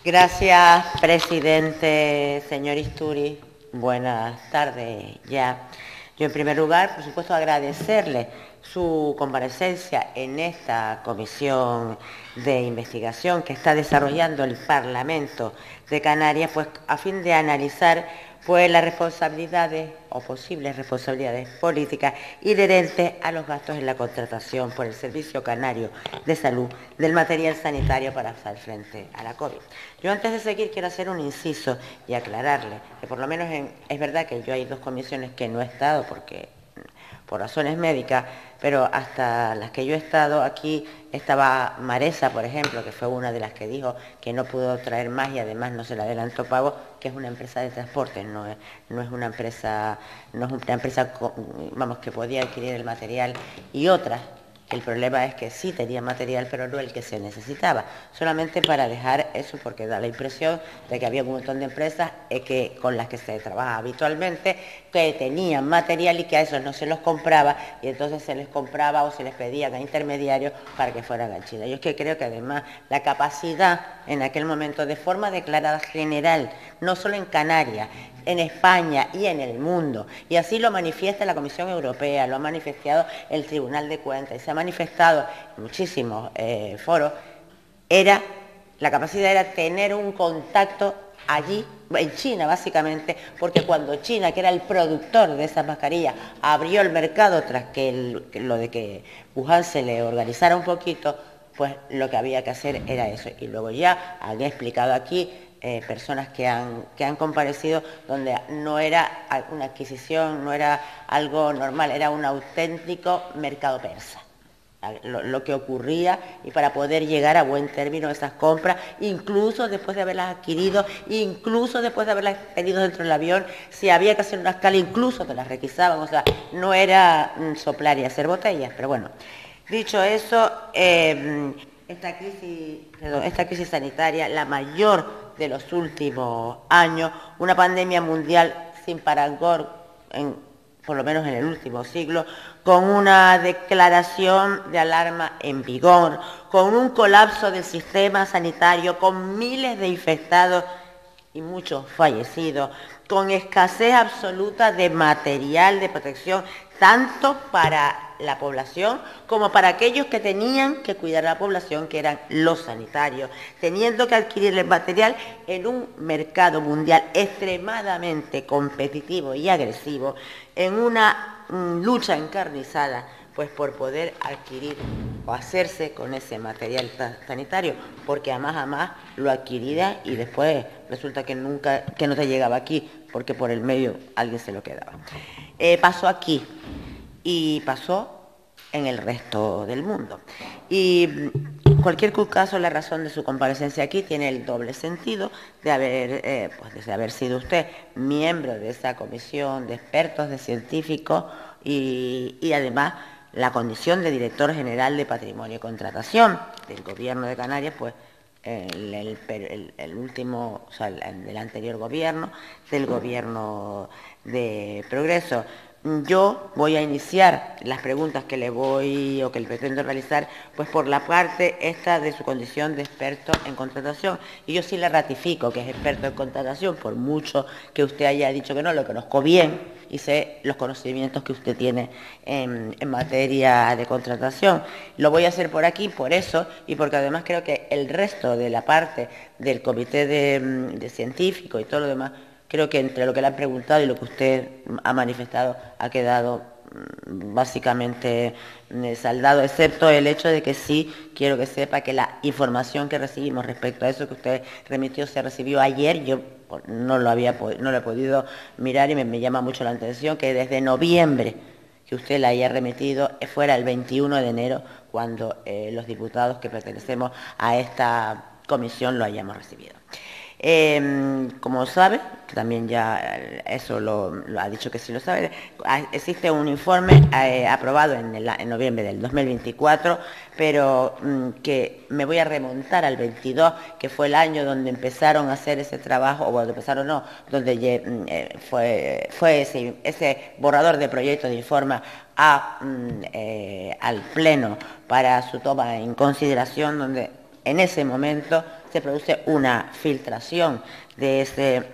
Gracias, presidente, señor Isturi. Buenas tardes ya. Yo, en primer lugar, por supuesto, agradecerle su comparecencia en esta comisión de investigación que está desarrollando el Parlamento de Canarias, pues a fin de analizar las responsabilidades o posibles responsabilidades políticas inherentes a los gastos en la contratación por el Servicio Canario de Salud del material sanitario para hacer frente a la COVID. Yo, antes de seguir, quiero hacer un inciso y aclararle que por lo menos es verdad que yo hay dos comisiones que no he estado por razones médicas, pero hasta las que yo he estado aquí estaba Maresa, por ejemplo, que fue una de las que dijo que no pudo traer más y además no se le adelantó pago, que es una empresa de transporte, no es una empresa, vamos, que podía adquirir el material, y otras. El problema es que sí tenía material, pero no el que se necesitaba. Solamente para dejar eso, porque da la impresión de que había un montón de empresas con las que se trabaja habitualmente, que tenían material y que a esos no se los compraba, y entonces se les compraba o se les pedían a intermediarios para que fueran a China. Yo es que creo que además la capacidad en aquel momento, de forma declarada general, no solo en Canarias, en España y en el mundo, y así lo manifiesta la Comisión Europea, lo ha manifestado el Tribunal de Cuentas, y se ha manifestado en muchísimos foros, la capacidad era tener un contacto allí, en China básicamente, porque cuando China, que era el productor de esas mascarillas, abrió el mercado tras lo de que Wuhan se le organizara un poquito, pues lo que había que hacer era eso. Y luego ya han explicado aquí personas que han comparecido, donde no era una adquisición, no era algo normal, era un auténtico mercado persa. Lo que ocurría, y para poder llegar a buen término esas compras, incluso después de haberlas adquirido, incluso después de haberlas tenido dentro del avión, si había que hacer una escala, incluso te las requisaban, o sea, no era soplar y hacer botellas, pero bueno. Dicho eso, esta crisis sanitaria, la mayor de los últimos años, una pandemia mundial sin parangón, por lo menos en el último siglo, con una declaración de alarma en vigor, con un colapso del sistema sanitario, con miles de infectados y muchos fallecidos, con escasez absoluta de material de protección, tanto para la población como para aquellos que tenían que cuidar a la población, que eran los sanitarios, teniendo que adquirir el material en un mercado mundial extremadamente competitivo y agresivo, en una lucha encarnizada, pues por poder adquirir o hacerse con ese material sanitario, porque además lo adquiría y después resulta que no te llegaba aquí, porque por el medio alguien se lo quedaba. Pasó aquí y pasó en el resto del mundo. Y en cualquier caso, la razón de su comparecencia aquí tiene el doble sentido de haber sido usted miembro de esa comisión de expertos, de científicos, y además la condición de director general de Patrimonio y Contratación del Gobierno de Canarias, pues el último, o sea, del anterior gobierno, del gobierno de Progreso. Yo voy a iniciar las preguntas que le pretendo realizar, pues por la parte esta de su condición de experto en contratación. Y yo sí le ratifico que es experto en contratación, por mucho que usted haya dicho que no, lo conozco bien y sé los conocimientos que usted tiene en materia de contratación. Lo voy a hacer por aquí, por eso, y porque además creo que el resto de la parte del comité de científicos y todo lo demás, creo que entre lo que le han preguntado y lo que usted ha manifestado ha quedado básicamente saldado, excepto el hecho de que sí quiero que sepa que la información que recibimos respecto a eso que usted remitió se recibió ayer. Yo no lo he podido mirar y me llama mucho la atención que desde noviembre que usted la haya remitido fuera el 21 de enero cuando los diputados que pertenecemos a esta comisión lo hayamos recibido. Como sabe, que también ya eso lo ha dicho que sí lo sabe, existe un informe aprobado en noviembre del 2024, pero que me voy a remontar al 22, que fue el año donde empezaron a hacer ese trabajo, o donde empezaron no, donde fue ese borrador de proyecto de informe al Pleno para su toma en consideración, donde en ese momento se produce una filtración de ese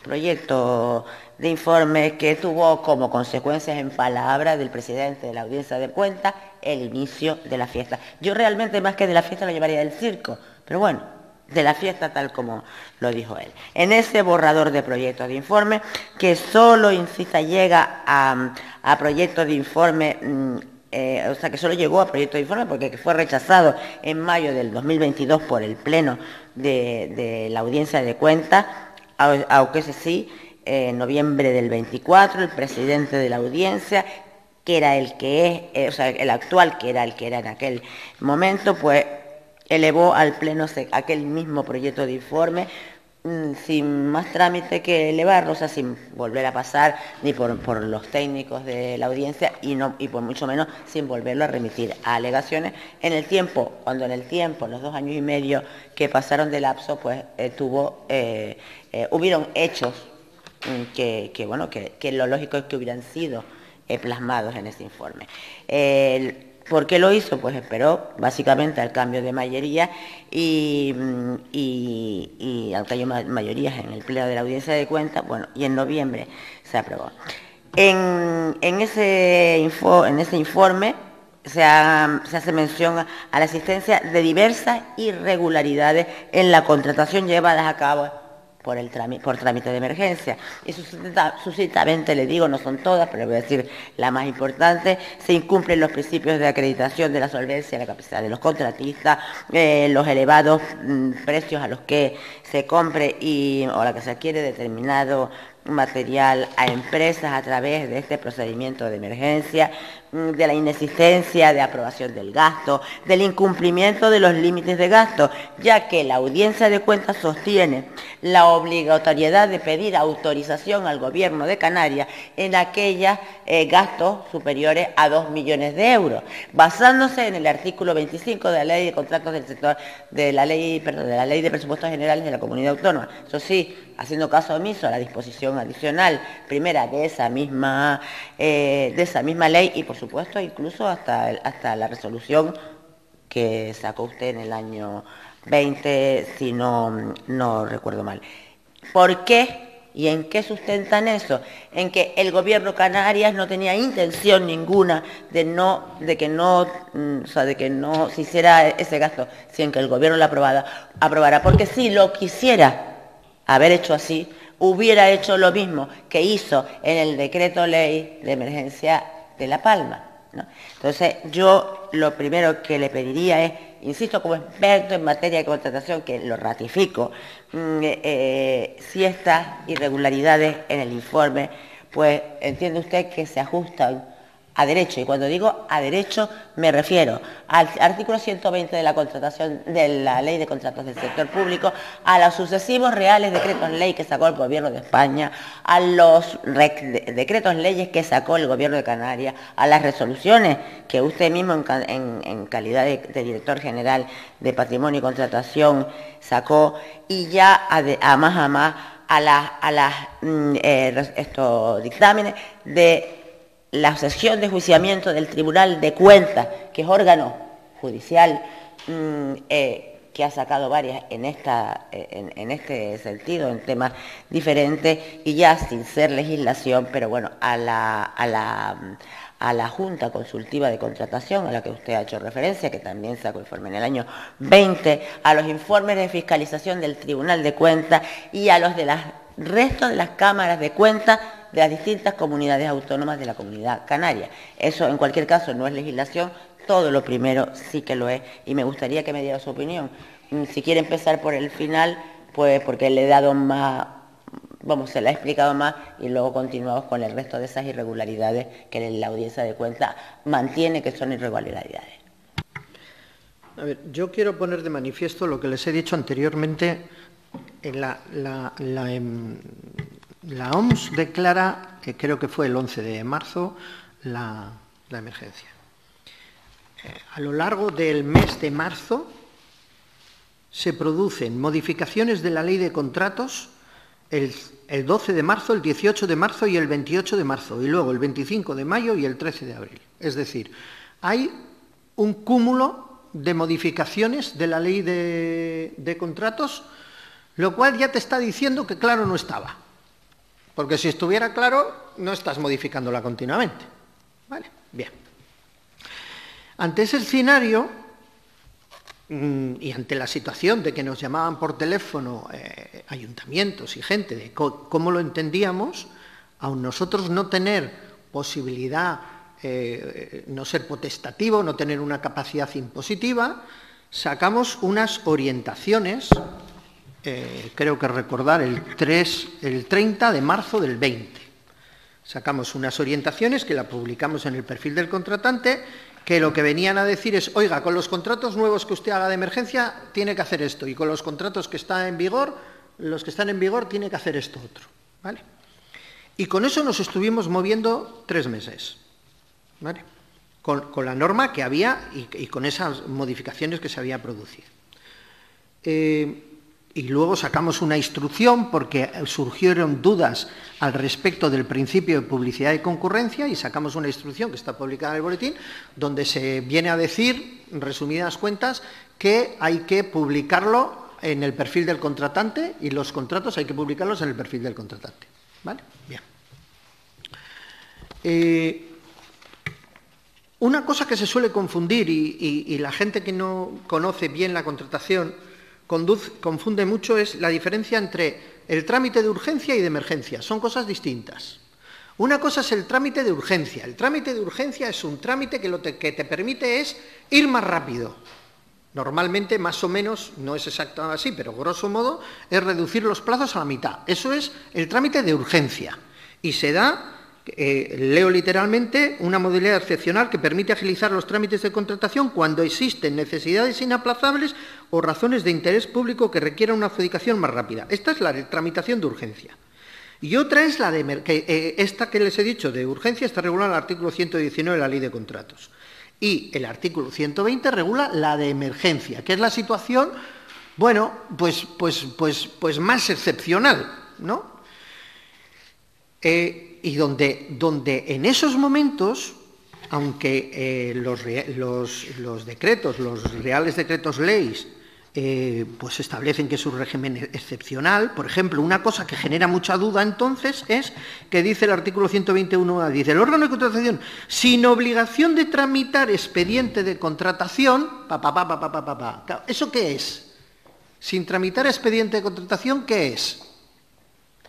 proyecto de informe que tuvo como consecuencias en palabras del presidente de la Audiencia de Cuentas el inicio de la fiesta. Yo realmente más que de la fiesta lo llevaría del circo, pero bueno, de la fiesta tal como lo dijo él. En ese borrador de proyecto de informe, que solo, insista, llega a proyecto de informe, o sea, que solo llegó a proyecto de informe porque fue rechazado en mayo del 2022 por el Pleno de la Audiencia de Cuentas, aunque ese sí, en noviembre del 24, el presidente de la Audiencia, que era el que es, o sea, el actual, que era el que era en aquel momento, pues elevó al Pleno aquel mismo proyecto de informe sin más trámite que elevarlo, o sea, sin volver a pasar ni por los técnicos de la audiencia y por mucho menos sin volverlo a remitir a alegaciones en el tiempo, cuando en el tiempo, los 2 años y medio que pasaron de lapso, pues hubieron hechos que lo lógico es que hubieran sido plasmados en ese informe. ¿Por qué lo hizo? Pues esperó básicamente al cambio de mayoría y al cambio de mayorías en el Pleno de la Audiencia de Cuentas, bueno, y en noviembre se aprobó. En ese informe se hace mención a la existencia de diversas irregularidades en la contratación llevadas a cabo por trámite de emergencia. Y sucintamente le digo, no son todas, pero voy a decir la más importante: se incumplen los principios de acreditación de la solvencia y la capacidad de los contratistas, los elevados precios a los que se compre o a la que se adquiere determinado material a empresas a través de este procedimiento de emergencia, de la inexistencia de aprobación del gasto, del incumplimiento de los límites de gasto, ya que la Audiencia de Cuentas sostiene la obligatoriedad de pedir autorización al Gobierno de Canarias en aquellos gastos superiores a 2 millones de euros, basándose en el artículo 25 de la Ley de Contratos del Sector, de la Ley de Presupuestos Generales de la Comunidad Autónoma. Eso sí, haciendo caso omiso a la disposición adicional primera de esa misma ley y, por supuesto, incluso hasta la resolución que sacó usted en el año 20, si no recuerdo mal. ¿Por qué? ¿Y en qué sustentan eso? En que el Gobierno de Canarias no tenía intención ninguna de que no se hiciera ese gasto sin que el Gobierno lo aprobara, porque si lo quisiera haber hecho así, hubiera hecho lo mismo que hizo en el decreto ley de emergencia de La Palma, ¿no? Entonces, yo lo primero que le pediría es, insisto, como experto en materia de contratación, que lo ratifico, si estas irregularidades en el informe, pues entiende usted que se ajustan a derecho, y cuando digo a derecho me refiero al artículo 120 de la contratación de la Ley de Contratos del Sector Público, a los sucesivos reales decretos ley que sacó el Gobierno de España, a los decretos leyes que sacó el Gobierno de Canarias, a las resoluciones que usted mismo en calidad de director general de Patrimonio y Contratación sacó, y ya a más estos dictámenes de la sesión de juiciamiento del Tribunal de Cuentas, que es órgano judicial, que ha sacado varias en este sentido, en temas diferentes, y ya sin ser legislación, pero bueno, a la Junta Consultiva de Contratación, a la que usted ha hecho referencia, que también sacó informe en el año 20, a los informes de fiscalización del Tribunal de Cuentas y a los del resto de las cámaras de cuentas de las distintas comunidades autónomas de la Comunidad Canaria. Eso, en cualquier caso, no es legislación, todo lo primero sí que lo es, y me gustaría que me diera su opinión. Si quiere empezar por el final, pues porque le he dado más, se la he explicado más, y luego continuamos con el resto de esas irregularidades que la Audiencia de Cuentas mantiene que son irregularidades. A ver, yo quiero poner de manifiesto lo que les he dicho anteriormente. La OMS declara, que creo que fue el 11 de marzo, la emergencia. A lo largo del mes de marzo se producen modificaciones de la Ley de Contratos el 12 de marzo, el 18 de marzo y el 28 de marzo, y luego el 25 de mayo y el 13 de abril. Es decir, hay un cúmulo de modificaciones de la ley de contratos, lo cual ya te está diciendo que claro no estaba. Porque si estuviera claro, no estás modificándola continuamente. ¿Vale? Bien. Ante ese escenario, y ante la situación de que nos llamaban por teléfono ayuntamientos y gente de cómo lo entendíamos, aun nosotros no tener posibilidad, no ser potestativo, no tener una capacidad impositiva, sacamos unas orientaciones, creo que recordar el 30 de marzo del 20. Sacamos unas orientaciones que la publicamos en el perfil del contratante, que lo que venían a decir es, oiga, con los contratos nuevos que usted haga de emergencia tiene que hacer esto, y con los contratos que están en vigor, los que están en vigor tiene que hacer esto otro. ¿Vale? Y con eso nos estuvimos moviendo 3 meses. ¿Vale? Con la norma que había y con esas modificaciones que se había producido. Y luego sacamos una instrucción porque surgieron dudas al respecto del principio de publicidad y concurrencia, y sacamos una instrucción que está publicada en el boletín, donde se viene a decir, en resumidas cuentas, que hay que publicarlo en el perfil del contratante, y los contratos hay que publicarlos en el perfil del contratante. ¿Vale? Bien. Una cosa que se suele confundir, y la gente que no conoce bien la contratación confunde mucho, es la diferencia entre el trámite de urgencia y de emergencia. Son cosas distintas. Una cosa es el trámite de urgencia. El trámite de urgencia es un trámite que lo que te permite es ir más rápido. Normalmente, más o menos, no es exactamente así, pero grosso modo, es reducir los plazos a la mitad. Eso es el trámite de urgencia. Y se da, leo literalmente, una modalidad excepcional que permite agilizar los trámites de contratación cuando existen necesidades inaplazables o razones de interés público que requieran una adjudicación más rápida. Esta es la de tramitación de urgencia. Y otra es la de esta que les he dicho de urgencia, está regulada en el artículo 119 de la Ley de Contratos. Y el artículo 120 regula la de emergencia, que es la situación, bueno, pues más excepcional, ¿no? Y donde en esos momentos, aunque los decretos, los reales decretos leyes, pues establecen que es un régimen excepcional. Por ejemplo, una cosa que genera mucha duda entonces es que dice el artículo 121A, dice, el órgano de contratación, sin obligación de tramitar expediente de contratación, ¿eso qué es? Sin tramitar expediente de contratación, ¿qué es?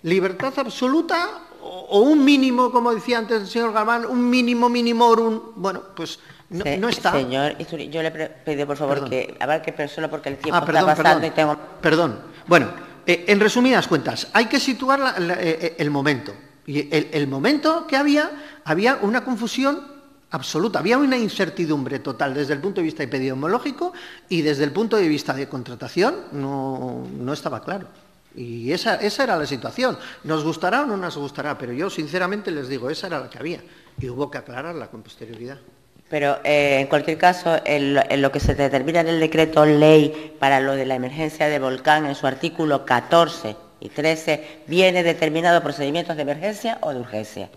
¿Libertad absoluta o un mínimo, como decía antes el señor Galván, un mínimo minimorum? Bueno, pues no está. Señor Istúriz, yo le pido, por favor, que abarque solo porque el tiempo está pasando y tengo... Perdón. Bueno, en resumidas cuentas, hay que situar el momento. Y el momento que había una confusión absoluta, había una incertidumbre total desde el punto de vista epidemiológico, y desde el punto de vista de contratación no estaba claro. Y esa era la situación. ¿Nos gustará o no nos gustará? Pero yo, sinceramente, les digo, esa era la que había. Y hubo que aclararla con posterioridad. Pero, en cualquier caso, en lo que se determina en el decreto ley para lo de la emergencia de volcán, en su artículo 14 y 13, ¿viene determinado procedimientos de emergencia o de urgencia?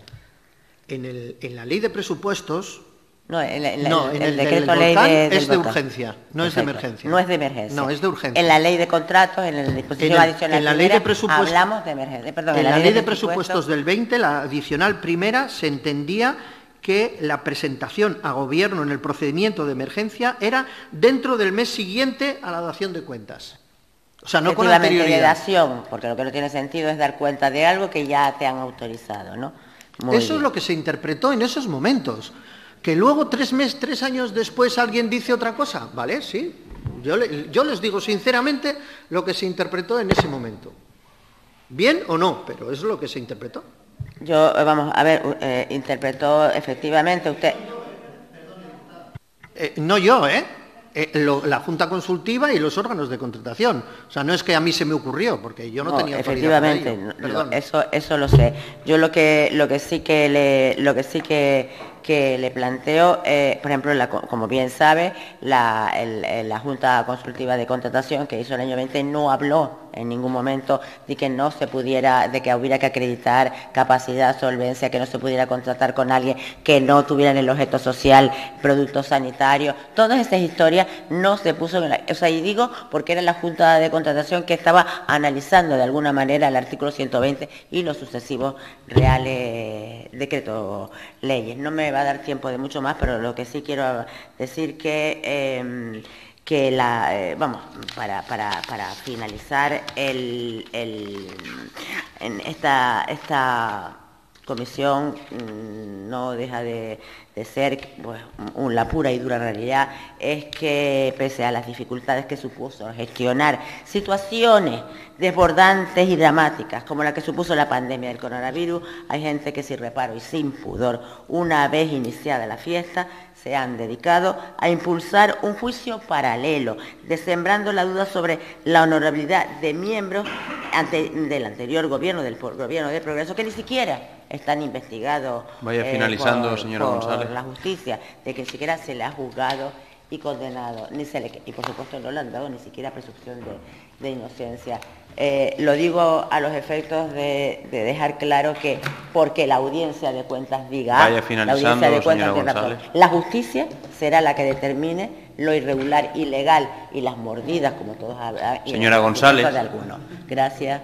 En la ley de presupuestos... No, en el decreto del ley volcán del es de volcán. Urgencia, no es de emergencia. No es de emergencia. No, es de urgencia. En la ley de contratos, en la disposición adicional en la ley de presupuestos, hablamos de emergencia. Perdón, en la ley de presupuestos del 20, la adicional primera, se entendía que la presentación a gobierno en el procedimiento de emergencia era dentro del mes siguiente a la dación de cuentas. O sea, no con anterioridad. De dación, porque lo que no tiene sentido es dar cuenta de algo que ya te han autorizado, ¿no? Eso es lo que se interpretó en esos momentos. Que luego 3 años después alguien dice otra cosa, ¿vale? Sí. Yo les digo sinceramente lo que se interpretó en ese momento. Bien o no, pero eso es lo que se interpretó. Vamos a ver, interpretó efectivamente usted... No yo, la Junta Consultiva y los órganos de contratación. O sea, no es que a mí se me ocurrió, porque yo no tenía autoridad para ello. Efectivamente, eso lo sé. Yo lo que sí que le planteo, por ejemplo, como bien sabe, la Junta Consultiva de Contratación que hizo el año 20 no habló en ningún momento de que no se pudiera, de que hubiera que acreditar capacidad, solvencia, que no se pudiera contratar con alguien que no tuviera en el objeto social productos sanitarios. Todas esas historias no se puso en la... O sea, y digo porque era la Junta de Contratación que estaba analizando de alguna manera el artículo 120 y los sucesivos reales decretos leyes. No me va a dar tiempo de mucho más, pero lo que sí quiero decir que vamos, para finalizar en esta comisión no deja de ser pues, la pura y dura realidad, es que pese a las dificultades que supuso gestionar situaciones desbordantes y dramáticas como la que supuso la pandemia del coronavirus, hay gente que sin reparo y sin pudor, una vez iniciada la fiesta, se han dedicado a impulsar un juicio paralelo, desembrando la duda sobre la honorabilidad de miembros del anterior gobierno, del gobierno del Progreso, que ni siquiera están investigados Vaya finalizando, señora González. Por la justicia, de que ni siquiera se le ha juzgado y condenado, y por supuesto no le han dado ni siquiera presunción de inocencia. Lo digo a los efectos de dejar claro que porque la audiencia de cuentas diga, vaya finalizando, la audiencia de cuentas señora González. La justicia será la que determine lo irregular, ilegal y las mordidas, como todos hablan, señora González. de algunos. Gracias.